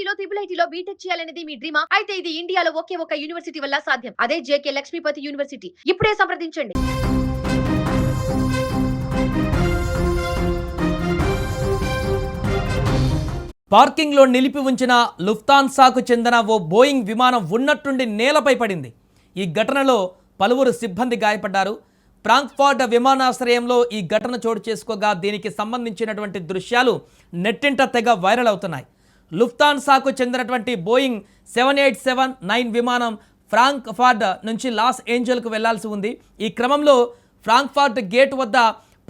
ఐఐటీలో ఐఐటీలో BTech చేయాలనేది మీ డ్రీమా? అయితే ఇది ఇండియాలో ఒకే ఒక యూనివర్సిటీ వల్ల సాధ్యం. అదే జేకే లక్ష్మీపతి యూనివర్సిటీ. ఇప్పుడే సంప్రదించండి. పార్కింగ్లో నిలిపి ఉంచిన లుఫ్తాన్సాకు చెందిన ఓ బోయింగ్ విమానం ఉన్నట్టుండి నేలపై పడింది. ఈ ఘటనలో పలువురు సిబ్బంది గాయపడ్డారు. ఫ్రాంక్ఫర్ట్ విమానాశ్రయంలో ఈ ఘటన చోటు చేసుకోగా దీనికి సంబంధించినటువంటి దృశ్యాలు నెట్టింట తెగ వైరల్ అవుతున్నాయి. లుఫ్తాన్సాకు చెందినటువంటి బోయింగ్ 787-9 విమానం ఫ్రాంక్ఫర్ట్ నుంచి లాస్ ఏంజల్కు వెళ్లాల్సి ఉంది. ఈ క్రమంలో ఫ్రాంక్ఫర్ట్ గేట్ వద్ద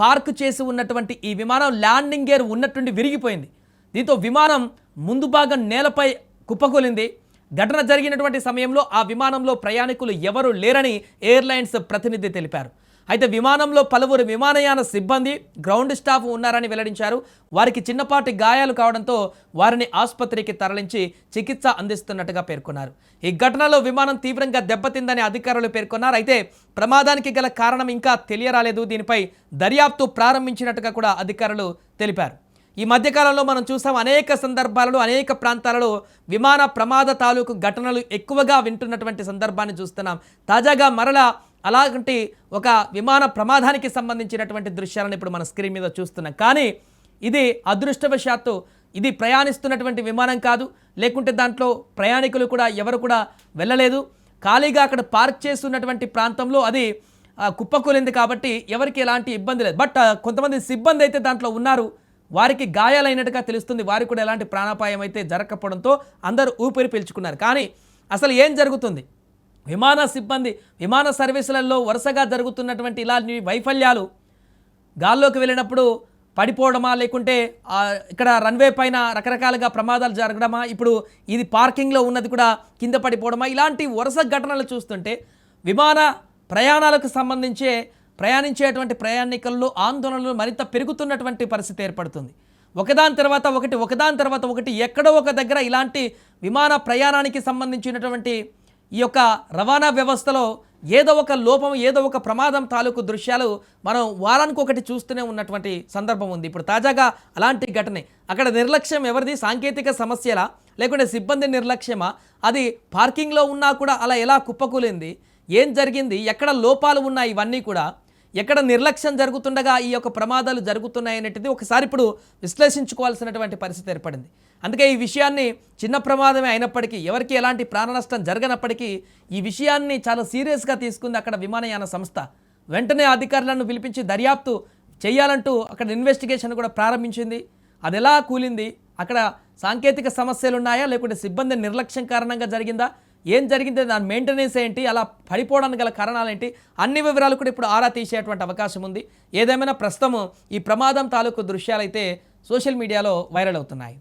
పార్క్ చేసి ఉన్నటువంటి ఈ విమానం ల్యాండింగ్ గేర్ ఉన్నట్టుండి విరిగిపోయింది. దీంతో విమానం ముందు భాగం నేలపై కుప్పకూలింది. ఘటన జరిగినటువంటి సమయంలో ఆ విమానంలో ప్రయాణికులు ఎవరూ లేరని ఎయిర్లైన్స్ ప్రతినిధి తెలిపారు. అయితే విమానంలో పలువురు విమానయాన సిబ్బంది, గ్రౌండ్ స్టాఫ్ ఉన్నారని వెల్లడించారు. వారికి చిన్నపాటి గాయాలు కావడంతో వారిని ఆసుపత్రికి తరలించి చికిత్స అందిస్తున్నట్టుగా పేర్కొన్నారు. ఈ ఘటనలో విమానం తీవ్రంగా దెబ్బతిందని అధికారులు పేర్కొన్నారు. అయితే ప్రమాదానికి గల కారణం ఇంకా తెలియరాలేదు. దీనిపై దర్యాప్తు ప్రారంభించినట్టుగా కూడా అధికారులు తెలిపారు. ఈ మధ్యకాలంలో మనం చూసాం, అనేక సందర్భాలలో అనేక ప్రాంతాలలో విమాన ప్రమాద తాలూకు ఘటనలు ఎక్కువగా వింటున్నటువంటి సందర్భాన్ని చూస్తున్నాం. తాజాగా మరలా అలాంటి ఒక విమాన ప్రమాదానికి సంబంధించినటువంటి దృశ్యాలను ఇప్పుడు మన స్క్రీన్ మీద చూస్తున్నాం. కానీ ఇది అదృష్టవశాత్తు ఇది ప్రయాణిస్తున్నటువంటి విమానం కాదు, లేకుంటే దాంట్లో ప్రయాణికులు కూడా ఎవరు కూడా వెళ్ళలేదు. ఖాళీగా అక్కడ పార్క్ చేస్తున్నటువంటి ప్రాంతంలో అది కుప్పకూలింది కాబట్టి ఎవరికి ఎలాంటి ఇబ్బంది లేదు. బట్ కొంతమంది సిబ్బంది అయితే దాంట్లో ఉన్నారు, వారికి గాయాలైనట్టుగా తెలుస్తుంది. వారికి కూడా ఎలాంటి ప్రాణాపాయం అయితే జరగకపోవడంతో అందరూ ఊపిరి పీల్చుకున్నారు. కానీ అసలు ఏం జరుగుతుంది? విమాన సిబ్బంది, విమాన సర్వీసులలో వరుసగా జరుగుతున్నటువంటి ఇలాంటి వైఫల్యాలు, గాల్లోకి వెళ్ళినప్పుడు పడిపోవడమా, లేకుంటే ఇక్కడ రన్వే పైన రకరకాలుగా ప్రమాదాలు జరగడమా, ఇప్పుడు ఇది పార్కింగ్లో ఉన్నది కూడా కింద పడిపోవడమా, ఇలాంటి వరుస ఘటనలు చూస్తుంటే విమాన ప్రయాణాలకు సంబంధించే ప్రయాణించేటువంటి ప్రయాణికుల్లో ఆందోళనలు మరింత పెరుగుతున్నటువంటి పరిస్థితి ఏర్పడుతుంది. ఒకదాని తర్వాత ఒకటి ఎక్కడో ఒక దగ్గర ఇలాంటి విమాన ప్రయాణానికి సంబంధించినటువంటి ఈ యొక్క రవాణా వ్యవస్థలో ఏదో ఒక లోపం, ఏదో ఒక ప్రమాదం తాలూకు దృశ్యాలు మనం వారానికి ఒకటి చూస్తూనే ఉన్నటువంటి సందర్భం ఉంది. ఇప్పుడు తాజాగా అలాంటి ఘటనే. అక్కడ నిర్లక్ష్యం ఎవరిది? సాంకేతిక సమస్యలా, లేకుంటే సిబ్బంది నిర్లక్ష్యమా? అది పార్కింగ్లో ఉన్నా కూడా అలా ఎలా కుప్పకూలింది? ఏం జరిగింది? ఎక్కడ లోపాలు ఉన్నాయి? ఇవన్నీ కూడా ఎక్కడ నిర్లక్ష్యం జరుగుతుండగా ఈ యొక్క ప్రమాదాలు జరుగుతున్నాయనేటిది ఒకసారి ఇప్పుడు విశ్లేషించుకోవాల్సినటువంటి పరిస్థితి ఏర్పడింది. అందుకే ఈ విషయాన్ని చిన్న ప్రమాదమే అయినప్పటికీ, ఎవరికి ఎలాంటి ప్రాణ నష్టం జరగనప్పటికీ ఈ విషయాన్ని చాలా సీరియస్గా తీసుకుంది అక్కడ విమానయాన సంస్థ. వెంటనే అధికారులను పిలిపించి దర్యాప్తు చేయాలంటూ అక్కడ ఇన్వెస్టిగేషన్ కూడా ప్రారంభించింది. అది ఎలా కూలింది? అక్కడ సాంకేతిక సమస్యలు ఉన్నాయా, లేకుంటే సిబ్బంది నిర్లక్ష్యం కారణంగా జరిగిందా, ఏం జరిగింది, దాని మెయింటెనెన్స్ ఏంటి, అలా పడిపోవడానికి గల కారణాలు ఏంటి, అన్ని వివరాలు కూడా ఇప్పుడు ఆరా తీసేటువంటి అవకాశం ఉంది. ఏదేమైనా ప్రస్తుతం ఈ ప్రమాదం తాలూకు దృశ్యాలైతే సోషల్ మీడియాలో వైరల్ అవుతున్నాయి.